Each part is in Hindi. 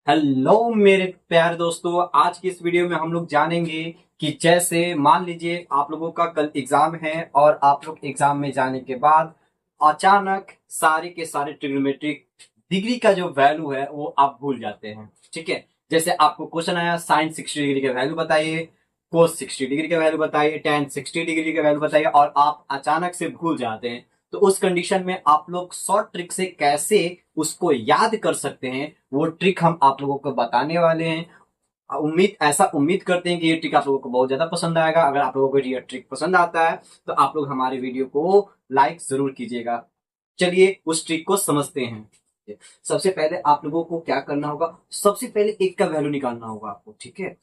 हेलो मेरे प्यारे दोस्तों, आज की इस वीडियो में हम लोग जानेंगे कि जैसे मान लीजिए आप लोगों का कल एग्जाम है और आप लोग एग्जाम में जाने के बाद अचानक सारे के सारे ट्रिग्नोमेट्रिक डिग्री का जो वैल्यू है वो आप भूल जाते हैं। ठीक है, जैसे आपको क्वेश्चन आया साइन 60 डिग्री का वैल्यू बताइए, कोस 60 डिग्री का वैल्यू बताइए, टेन 60 डिग्री का वैल्यू बताइए और आप अचानक से भूल जाते हैं। तो उस कंडीशन में आप लोग शॉर्ट ट्रिक से कैसे उसको याद कर सकते हैं वो ट्रिक हम आप लोगों को बताने वाले हैं। उम्मीद करते हैं कि ये ट्रिक आप लोगों को बहुत ज्यादा पसंद आएगा। अगर आप लोगों को ये ट्रिक पसंद आता है तो आप लोग हमारे वीडियो को लाइक जरूर कीजिएगा। चलिए उस ट्रिक को समझते हैं। सबसे पहले आप लोगों को क्या करना होगा, सबसे पहले एक का वैल्यू निकालना होगा आपको। ठीक है,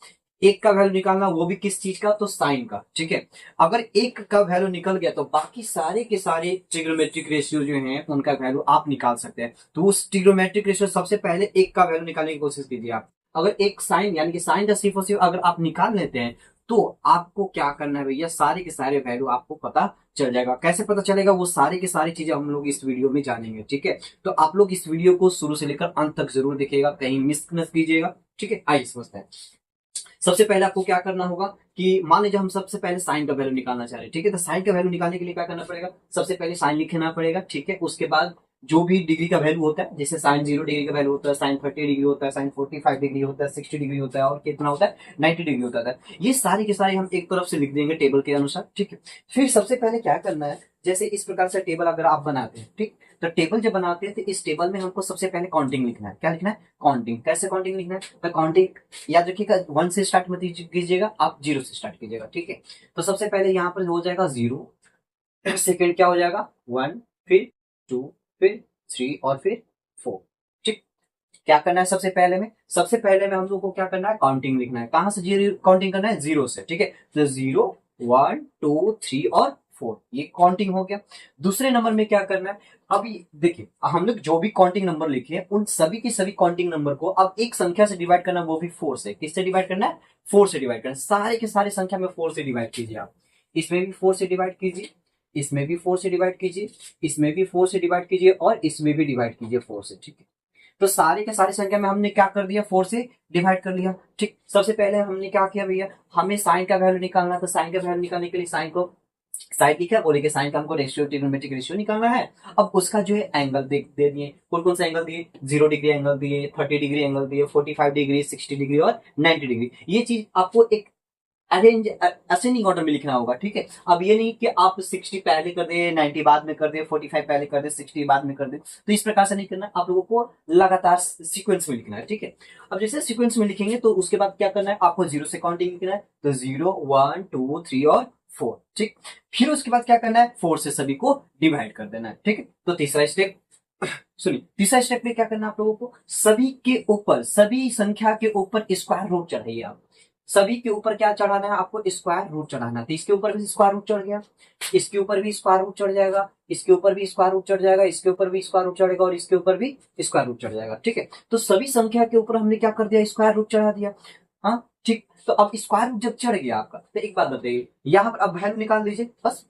एक का वैल्यू निकालना, वो भी किस चीज का, तो साइन का। ठीक है, अगर एक का वैल्यू निकल गया तो बाकी सारे के सारे ट्रिग्नोमेट्रिक रेशियो जो हैं उनका वैल्यू आप निकाल सकते हैं। तो उस ट्रिग्नोमेट्रिक रेशियो सबसे पहले एक का वैल्यू निकालने की कोशिश कीजिए आप। अगर एक साइन यानी कि साइन का सिर्फ और सिर्फ अगर आप निकाल लेते हैं तो आपको क्या करना है भैया, सारे के सारे वैल्यू आपको पता चल जाएगा। कैसे पता चलेगा, वो सारी की सारी चीजें हम लोग इस वीडियो में जानेंगे। ठीक है, तो आप लोग इस वीडियो को शुरू से लेकर अंत तक जरूर देखिएगा, कहीं मिस न कीजिएगा। ठीक है, आइए समझते हैं। सबसे पहले आपको क्या करना होगा कि मान लीजिए हम सबसे पहले साइन का वैल्यू निकालना चाह रहे हैं। ठीक है, तो साइन का वैल्यू निकालने के लिए क्या करना पड़ेगा, सबसे पहले साइन लिखना पड़ेगा। ठीक है, उसके बाद जो भी डिग्री का वैल्यू होता है, जैसे साइन 0 डिग्री का वैल्यू होता है, साइन 30 डिग्री होता है, साइन 45 डिग्री होता है, 60 डिग्री होता है और कितना होता है 90 डिग्री होता है। ये सारी के सारे हम एक तरफ से लिख देंगे टेबल के अनुसार। ठीक है, फिर सबसे पहले क्या करना है, जैसे इस प्रकार से टेबल अगर आप बनाते हैं, ठीक, तो टेबल जब बनाते हैं तो इस टेबल में हमको सबसे पहले काउंटिंग लिखना है। क्या लिखना है, काउंटिंग। कैसे काउंटिंग लिखना है, तो काउंटिंग याद रखिएगा, 1 से स्टार्ट मत कीजिएगा, आप 0 से स्टार्ट कीजिएगा। ठीक है, तो सबसे पहले यहाँ पर हो जाएगा 0, सेकेंड क्या हो जाएगा 1, फिर 2, फिर 3 और फिर 4। ठीक, क्या करना है सबसे पहले में हम लोग को क्या करना है, काउंटिंग लिखना है। कहां से जीरो काउंटिंग करना है, 0 से। ठीक है, तो 0, 1, 2, 3 और 4, ये काउंटिंग हो गया। दूसरे नंबर में क्या करना है, अभी देखिए हम लोग जो भी काउंटिंग नंबर लिखे हैं उन सभी की सभी काउंटिंग नंबर को अब एक संख्या से डिवाइड करना है, वो भी 4 से। किससे डिवाइड करना है, 4 से डिवाइड करना है। सारे के सारे संख्या में 4 से डिवाइड कीजिए आप। इसमें भी 4 से डिवाइड कीजिए, इसमें भी 4 से डिवाइड कीजिए, इसमें भी 4 से डिवाइड कीजिए और इसमें भी डिवाइड कीजिए 4 से। ठीक है, तो सारे के सारी संख्या में हमने क्या कर दिया, 4 से डिवाइड कर लिया। ठीक, सबसे पहले हमने क्या किया भैया, हमें साइन का वैल्यू निकालना, तो साइन का वैल्यू निकालने के लिए साइन को साइन लिखा, बोले कि साइन का हमको रेशियो ट्रिग्नोमेट्रिक रेशियो निकालना है। अब उसका जो है एंगल दे दिए, कौन कौन सा एंगल दिए, 0 डिग्री एंगल दिए, 30 डिग्री एंगल दिए, 45 डिग्री, 60 डिग्री और 90 डिग्री। ये चीज आपको एक अरेंज असेंडिंग ऑर्डर में लिखना होगा। ठीक है, अब ये नहीं कि आप 60 पहले कर दे, 90 बाद में कर दे, 45 पहले कर दे, 60 बाद में कर दे। तो इस प्रकार से नहीं करना, आप लोगों को लगातार सीक्वेंस में लिखना है। ठीक है, अब जैसे सीक्वेंस में लिखेंगे तो उसके बाद क्या करना है, आपको 0 से काउंटिंग लिखना है, तो 0, 1, 2, 3 और 4। ठीक, फिर उसके बाद क्या करना है, 4 से सभी को डिवाइड कर देना है। ठीक है, तो तीसरा स्टेप सुनिए, तीसरा स्टेप में क्या करना है आप लोगों को, सभी के ऊपर, सभी संख्या के ऊपर स्क्वायर रूट चढ़ाइए आप। सभी के ऊपर क्या चढ़ाना है आपको, स्क्वायर रूट चढ़ाना है। तो इसके ऊपर भी स्क्वायर रूट चढ़ गया, इसके ऊपर भी स्क्वायर रूट चढ़ जाएगा, इसके ऊपर भी स्क्वायर रूट चढ़ जाएगा, इसके ऊपर भी स्क्वायर रूट चढ़ेगा और इसके ऊपर भी स्क्वायर रूट चढ़ जाएगा। ठीक है, तो सभी संख्या के ऊपर हमने क्या कर दिया, स्क्वायर रूट चढ़ा दिया। हाँ ठीक, तो अब स्क्वायर रूट जब चढ़ गया आपका, तो एक बात बताइए, यहाँ पर अब वैल्यू निकाल दीजिए, बस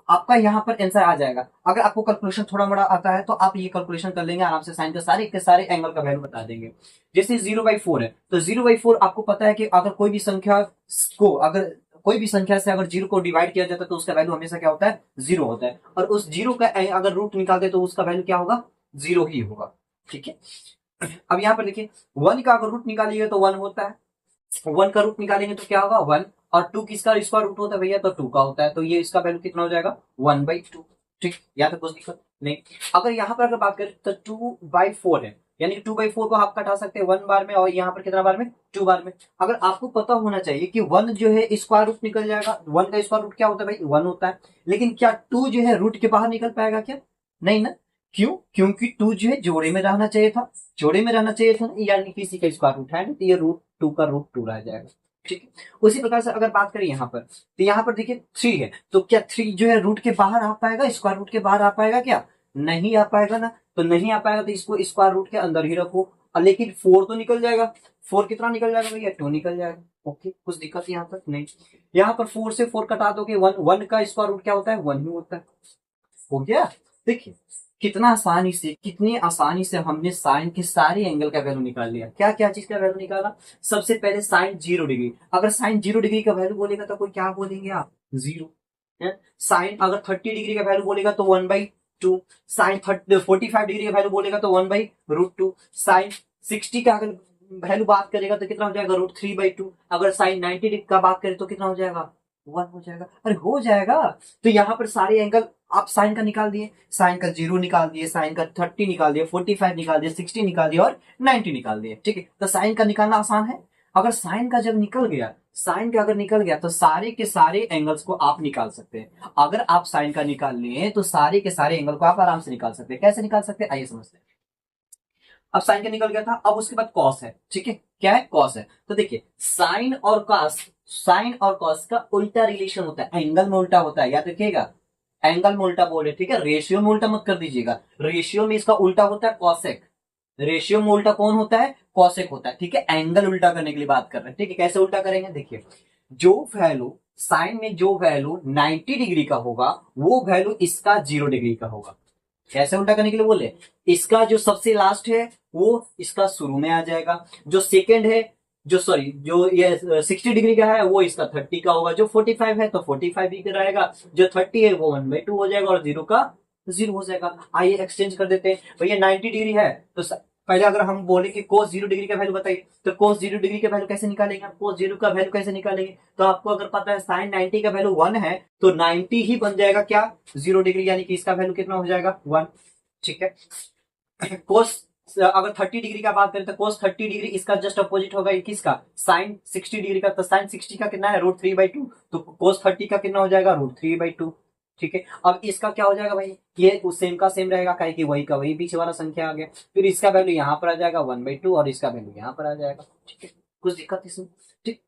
आपका यहाँ पर आंसर आ जाएगा। अगर आपको कैलकुलेशन थोड़ा बड़ा आता है तो आप ये कैलकुलेशन कर लेंगे आराम से, साइन के सारे एंगल का वैल्यू बता देंगे। जैसे 0/4 है, तो 0/4 आपको पता है कि अगर कोई भी संख्या को, अगर कोई भी संख्या से अगर 0 को डिवाइड किया जाता है तो उसका वैल्यू हमेशा क्या होता है, 0 होता है। और उस 0 का अगर रूट निकालते तो उसका वैल्यू क्या होगा, 0 ही होगा। ठीक है, अब यहाँ पर देखिए 1 का अगर रूट निकालिएगा तो 1 होता है, 1 का रूट निकालेंगे तो क्या होगा 1, और 2 किसका स्क्वायर रूट होता है भैया, तो 2 का होता है, तो ये इसका वैल्यू कितना हो जाएगा 1/2। ठीक, यहाँ पे कुछ दिक्कत नहीं। अगर यहाँ पर अगर बात करें तो 2/4 है, यानी कि 2/4 को आप कटा सकते हैं 1 बार में, और यहाँ पर कितना बार में, 2 बार में। अगर आपको पता होना चाहिए कि 1 जो है स्क्वायर रूट निकल जाएगा, 1 का स्क्वायर रूट क्या होता है भाई, 1 होता है। लेकिन क्या 2 जो है रूट के बाहर निकल पाएगा क्या, नहीं ना, क्यों, क्योंकि 2 जो है जोड़े में रहना चाहिए था, जोड़े में रहना चाहिए था, यानी किसी का स्क्वायर रूट है ना, तो ये रूट 2 का रूट 2 रह जाएगा। ठीक है, उसी प्रकार से अगर बात करें यहाँ पर, तो यहाँ पर देखिए 3 है, तो क्या 3 जो है रूट के बाहर आ पाएगा, स्क्वायर रूट के बाहर आ पाएगा क्या, नहीं आ पाएगा ना, तो नहीं आ पाएगा तो इसको स्क्वायर रूट के अंदर ही रखो। लेकिन 4 तो निकल जाएगा, 4 कितना निकल जाएगा भैया, 2 निकल जाएगा। ओके, कुछ दिक्कत यहाँ पर नहीं। यहाँ पर 4 से 4 कटा दोगे, 1 का स्क्वायर रूट क्या होता है, 1 ही होता है। हो गया, देखिए कितना आसानी से, कितनी आसानी से हमने साइन के सारे एंगल का वैल्यू निकाल लिया। क्या क्या चीज का वैल्यू निकाला? सबसे पहले साइन 0 डिग्री। अगर साइन 0 डिग्री का वैल्यू बोलेगा तो कोई क्या बोलेंगे आप? 0 है। साइन अगर 30 डिग्री का वैल्यू बोलेगा तो 1/2। साइन 45 डिग्री का वैल्यू बोलेगा तो 1/√2। साइन 60 का अगर वैल्यू बात करेगा तो कितना हो जाएगा? √3/2। अगर साइन 90 डिग्री का बात करें तो कितना हो जाएगा? 1 हो जाएगा। अरे हो जाएगा। तो यहाँ पर सारे एंगल आप साइन का निकाल दिए, साइन का 0 निकाल दिए, साइन का 30 निकाल दिए, 45 निकाल दिए, 60 निकाल दिए और 90 निकाल दिए। ठीक है, तो साइन का निकालना आसान है। अगर साइन का जब निकल गया, साइन का अगर निकल गया तो सारे के सारे एंगल्स को आप निकाल सकते हैं। अगर आप साइन का निकाल लिए तो सारे के सारे एंगल को आप आराम से निकाल सकते हैं। कैसे निकाल सकते हैं आइए समझते हैं। अब साइन का निकल गया था, अब उसके बाद कॉस है। ठीक है, क्या है? कॉस है। तो देखिए साइन और कॉस, साइन और कॉस का उल्टा रिलेशन होता है, एंगल में उल्टा होता है, याद रखिएगा। एंगल में उल्टा बोले, ठीक है, रेशियो में उल्टा मत कर दीजिएगा। रेशियो में इसका उल्टा होता है कॉसेक। रेशियो में उल्टा कौन होता है? कॉसेक होता है। ठीक है, एंगल उल्टा करने के लिए बात कर रहे हैं। ठीक है, कैसे उल्टा करेंगे? देखिए जो वैल्यू साइन में जो वैल्यू 90 डिग्री का होगा वो वैल्यू इसका 0 डिग्री का होगा। कैसे उल्टा करने के लिए बोले? इसका जो सबसे लास्ट है वो इसका शुरू में आ जाएगा, जो सेकंड है, जो सॉरी जो ये 60 डिग्री का है वो इसका 30 का होगा, जो 45 है तो 45 ही का रहेगा, जो 30 है वो 1/2 हो जाएगा और 0 का 0 हो जाएगा। आइए एक्सचेंज कर देते हैं। भैया 90 डिग्री है तो पहले अगर हम बोले कि cos 0 डिग्री का वैल्यू बताइए, तो cos 0 डिग्री का वैल्यू कैसे निकालेंगे? cos 0 का वैल्यू कैसे निकालेंगे? तो आपको अगर पता है sin 90 का वैल्यू 1 है तो 90 ही बन जाएगा क्या? 0 डिग्री, यानी कि इसका वैल्यू कितना हो जाएगा? 1। ठीक है, cos अगर 30 डिग्री का बात करें तो cos 30 डिग्री इसका जस्ट अपोजिट होगा किसका? sin 60 डिग्री का। तो sin 60 का कितना है? √3/2। तो cos 30 का कितना हो जाएगा? √3/2। ठीक है, अब इसका क्या हो जाएगा भाई? ये उस सेम का सेम रहेगा, काहे कि वही का वही पीछे वाला संख्या आ गया। फिर इसका वैल्यू यहाँ पर आ जाएगा 1/2 और इसका वैल्यू यहाँ पर आ जाएगा। ठीक है, कुछ दिक्कत इसमें? ठीक,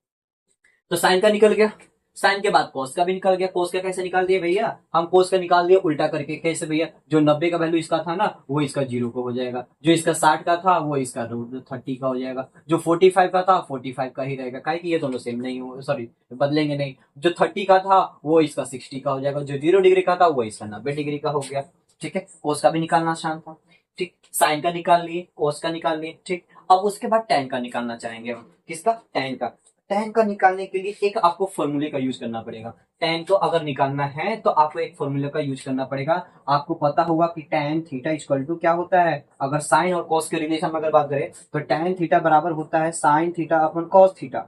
तो साइन का निकल गया। साइन के बाद कोस का भी निकल गया। कोस का कैसे निकाल दिया भैया? हम कोस का निकाल दिया उल्टा करके। कैसे भैया? जो 90 का वैल्यू इसका था ना वो इसका 0 का हो जाएगा, जो इसका 60 का था वो इसका √30 का हो जाएगा, जो 45 का था 45 का ही रहेगा, काहे कि ये दोनों सेम नहीं हो, सॉरी बदलेंगे नहीं। जो 30 का था वो इसका 60 का हो जाएगा, जो 0 डिग्री का था वो इसका 90 डिग्री का हो गया। ठीक है, कोस का भी निकालना आसान था। ठीक, साइन का निकाल लिए, कोस का निकाल लिए। ठीक, अब उसके बाद टेन का निकालना चाहेंगे हम। किसका? टेन का। टेन का निकालने के लिए एक आपको फॉर्मूले का यूज करना पड़ेगा। टेन को अगर निकालना है तो आपको एक फॉर्मूले का यूज करना पड़ेगा। आपको पता होगा कि टेन थीटा इक्वल टू क्या होता है? अगर साइन और कॉस के रिलेशन में अगर बात करें तो टेन थीटा बराबर होता है साइन थीटा अपन कॉस थीटा।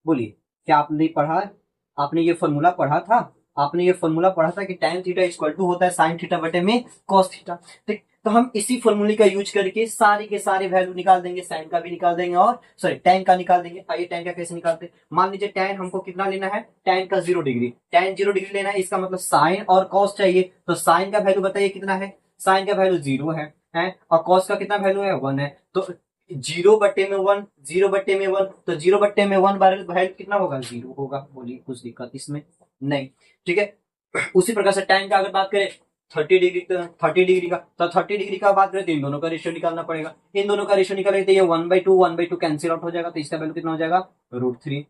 बोलिए, क्या आपने पढ़ा? आपने ये फॉर्मूला पढ़ा था? आपने ये फॉर्मूला पढ़ा था कि टेन थीटा इक्वल टू होता है साइन थीटा बटे में कॉस थीटा। ठीक, तो हम इसी फॉर्मूले का यूज करके सारे के सारे वैल्यू निकाल देंगे। साइन का भी निकाल देंगे और सॉरी टेन का निकाल देंगे। आइए टेन का कैसे निकालते हैं। मान लीजिए टेन हमको कितना लेना है? टेन का 0 डिग्री। टेन 0 डिग्री लेना है, इसका मतलब साइन और कॉस चाहिए। तो साइन का वैल्यू बताइए कितना है? साइन का वैल्यू 0 है और कॉस का कितना वैल्यू है? 1 है। तो 0/1, 0/1, तो 0/1 वैल्यू कितना होगा? 0 होगा। बोलिए, कुछ दिक्कत इसमें नहीं? ठीक है, उसी प्रकार से टेन का अगर बात करें 30 डिग्री, तो 30 डिग्री का, तो 30 डिग्री का बात करें तो इन दोनों का रेशियो निकालना पड़ेगा। इन दोनों का रेशियो निकालेंगे तो ये 1/2 कैंसिल आउट हो जाएगा, तो इसका वैल्यू कितना हो जाएगा? √3।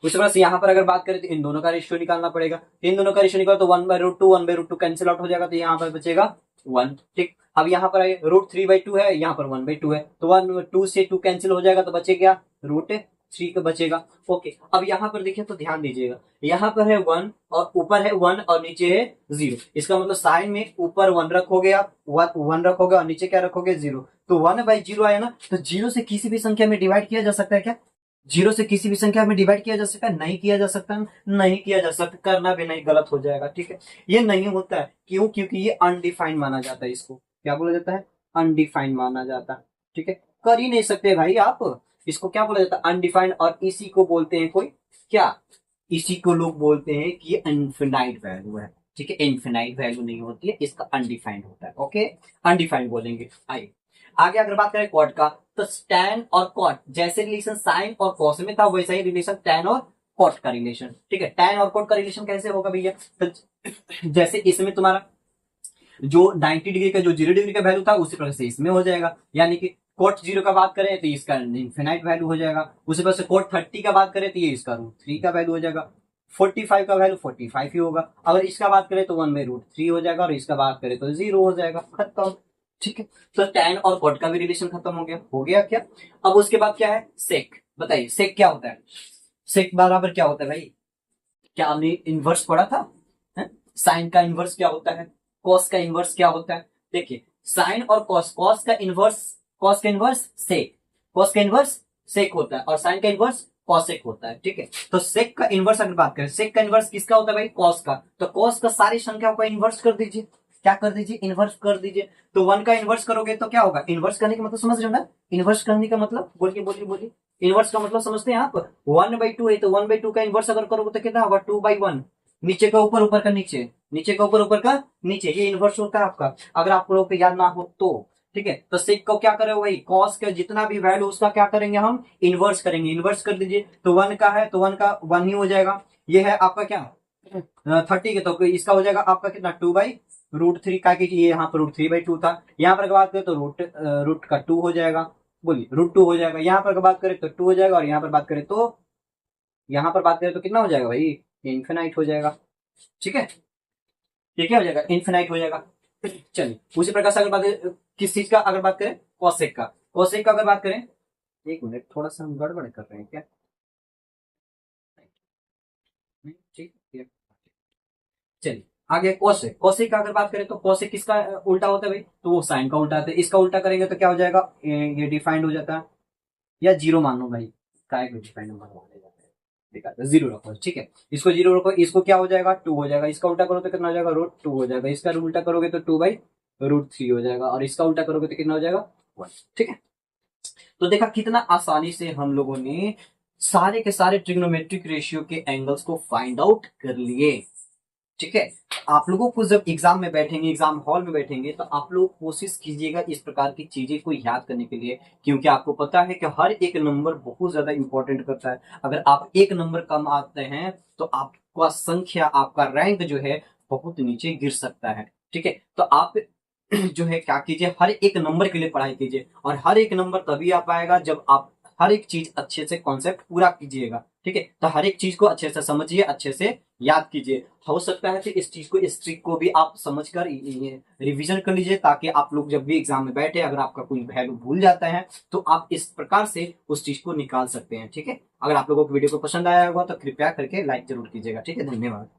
उसी प्रकार से यहाँ पर अगर बात करें तो इन दोनों का रेशियो निकालना पड़ेगा। इन दोनों का रेशियो निकालो तो 1/√2 कैंसिल आउट हो जाएगा, तो यहाँ पर बचेगा 1। ठीक, अब यहाँ पर आइए √3/2 है, यहाँ पर 1/2 है, तो 2 से 2 कैंसिल हो जाएगा तो बचेगा √3 का बचेगा। ओके, अब यहाँ पर देखिए तो ध्यान दीजिएगा, यहाँ पर है 1 और ऊपर है 1 और नीचे है 0। इसका मतलब साइन में ऊपर 1 रखोगे आप, 1 रखोगे और नीचे क्या रखोगे? 0। तो 1/0 आया ना, तो 0 से किसी भी संख्या में डिवाइड किया जा सकता है क्या? 0 से किसी भी संख्या में डिवाइड किया जा सकता है? नहीं किया जा सकता, नहीं किया जा सकता, करना भी नहीं, गलत हो जाएगा। ठीक है, ये नहीं होता है। क्यों? क्योंकि ये अनडिफाइंड माना जाता है। इसको क्या बोला जाता है? अनडिफाइंड माना जाता है। ठीक है, कर ही नहीं सकते भाई आप। इसको क्या बोला जाता है? अनडिफाइंड। और इसी को बोलते हैं कोई क्या? इसी को लोग बोलते हैं कि ये इनफिनाइट वैल्यू है। ठीक है, इनफिनाइट वैल्यू नहीं होती है, इसका अनडिफाइंड होता है। ओके, अनडिफाइंड बोलेंगे। आइए आगे अगर बात करें कॉट का, तो टैन और कॉट जैसे रिलेशन साइन और कॉस में था वैसा ही रिलेशन टैन और कॉट का रिलेशन। ठीक है, टैन और कॉट का रिलेशन कैसे होगा भैया? तो जैसे इसमें तुम्हारा जो 90 डिग्री का जो 0 डिग्री का वैल्यू था उसी प्रकार से इसमें हो जाएगा, यानी कि कोट 0 का बात करें तो इसका इनफिनाइट वैल्यू हो जाएगा। उसी प्रकार से कोट 30 का बात करें तो ये इसका √3 का वैल्यू हो जाएगा। 45 का वैल्यू 45 ही होगा। अगर इसका बात करें तो 1/√3 हो जाएगा, और इसका बात करें तो 0 हो जाएगा, खत्म। ठीक है, तो tan और cot का भी रिलेशन खत्म हो गया क्या। अब उसके बाद क्या है, सेक। बताइए सेक क्या होता है, सेक बराबर क्या होता है भाई, क्या हमने इनवर्स पढ़ा था, साइन का इनवर्स क्या होता है, कॉस का इनवर्स क्या होता है। देखिए साइन और कॉस, कॉस का इनवर्स सेक, कॉस का इनवर्स सेक होता है, और साइन का इनवर्स कॉसेक होता है। ठीक है, तो सेक का इनवर्स अगर बात करें, सेक का इनवर्स किसका होता है भाई, कॉस का। तो कॉस का सारी संख्याओं का इनवर्स कर दीजिए, क्या कर दीजिए, इनवर्स कर दीजिए। तो 1 का इनवर्स करोगे तो क्या होगा, इनवर्स करने का मतलब समझ रहे हो ना, इनवर्स करने का मतलब, बोलिए बोलिए बोलिए, इनवर्स का मतलब समझते हैं आप। 1/2 है तो 1/2 का इनवर्स अगर करोगे तो कितना होगा, 2/1। नीचे का ऊपर, ऊपर का नीचे, नीचे का ऊपर, ऊपर का नीचे, ये इनवर्स होता है आपका, अगर आप लोगों को याद ना हो तो। ठीक है, तो सेक को क्या करें वही, कॉस का जितना भी वैल्यू उसका क्या करेंगे हम, इनवर्स करेंगे। इनवर्स कर दीजिए, तो 1 का है तो 1 का 1 ही हो जाएगा। ये है आपका क्या 30 के, तो इसका हो जाएगा आपका कितना, 2/√3 का, कि ये यहाँ पर √3/2 था। यहाँ पर बात करें तो रूट का 2 हो जाएगा, बोलिए √2 हो जाएगा। यहाँ पर बात करें तो 2 हो जाएगा, और यहाँ पर बात करें तो, यहाँ पर बात करें तो कितना हो जाएगा भाई, इन्फिनाइट हो जाएगा। ठीक है, ये क्या हो जाएगा, इन्फिनाइट हो जाएगा। चलिए उसी प्रकार से अगर बात, किस चीज का अगर बात करें, कॉसेक का, कॉसेक का अगर बात करें, एक मिनट थोड़ा सा हम गड़बड़ कर रहे हैं क्या, ठीक है। चलिए आगे कोसेक, कोसेक का अगर बात करें तो कोसेक किसका उल्टा होता है भाई, तो वो साइन का उल्टा होता है। इसका उल्टा करेंगे तो क्या हो जाएगा, ये डिफाइंड हो जाता है, या जीरो मान लो भाई, काय को डिफाइंड नंबर माना जाता है, बेकार जीरो रखो। ठीक है, इसको जीरो रखो, इसको क्या हो जाएगा, 2 हो जाएगा। इसका उल्टा करो तो कितना हो जाएगा, √2 हो जाएगा। इसका उल्टा करोगे तो 2/√3 हो जाएगा, और इसका उल्टा करोगे तो कितना हो जाएगा, 1। ठीक है, तो देखा कितना आसानी से हम लोगों ने सारे के सारे ट्रिग्नोमेट्रिक रेशियो के एंगल्स को फाइंड आउट कर लिए। ठीक है, आप लोगों को जब एग्जाम में बैठेंगे, एग्जाम हॉल में बैठेंगे, तो आप लोग कोशिश कीजिएगा इस प्रकार की चीजें को याद करने के लिए, क्योंकि आपको पता है कि हर एक नंबर बहुत ज्यादा इंपॉर्टेंट करता है। अगर आप एक नंबर कम आते हैं तो आपका संख्या, आपका रैंक जो है बहुत नीचे गिर सकता है। ठीक है, तो आप जो है क्या कीजिए, हर एक नंबर के लिए पढ़ाई कीजिए, और हर एक नंबर तभी आ पाएगा जब आप हर एक चीज अच्छे से कॉन्सेप्ट पूरा कीजिएगा। ठीक है, तो हर एक चीज को अच्छे से समझिए, अच्छे से याद कीजिए। हो सकता है कि इस चीज को, इस ट्रिक को भी आप समझकर रिवीजन कर लीजिए, ताकि आप लोग जब भी एग्जाम में बैठे, अगर आपका कोई वैल्यू भूल जाता है तो आप इस प्रकार से उस चीज को निकाल सकते हैं। ठीक है, अगर आप लोगों को वीडियो को पसंद आया होगा तो कृपया करके लाइक जरूर कीजिएगा। ठीक है, धन्यवाद।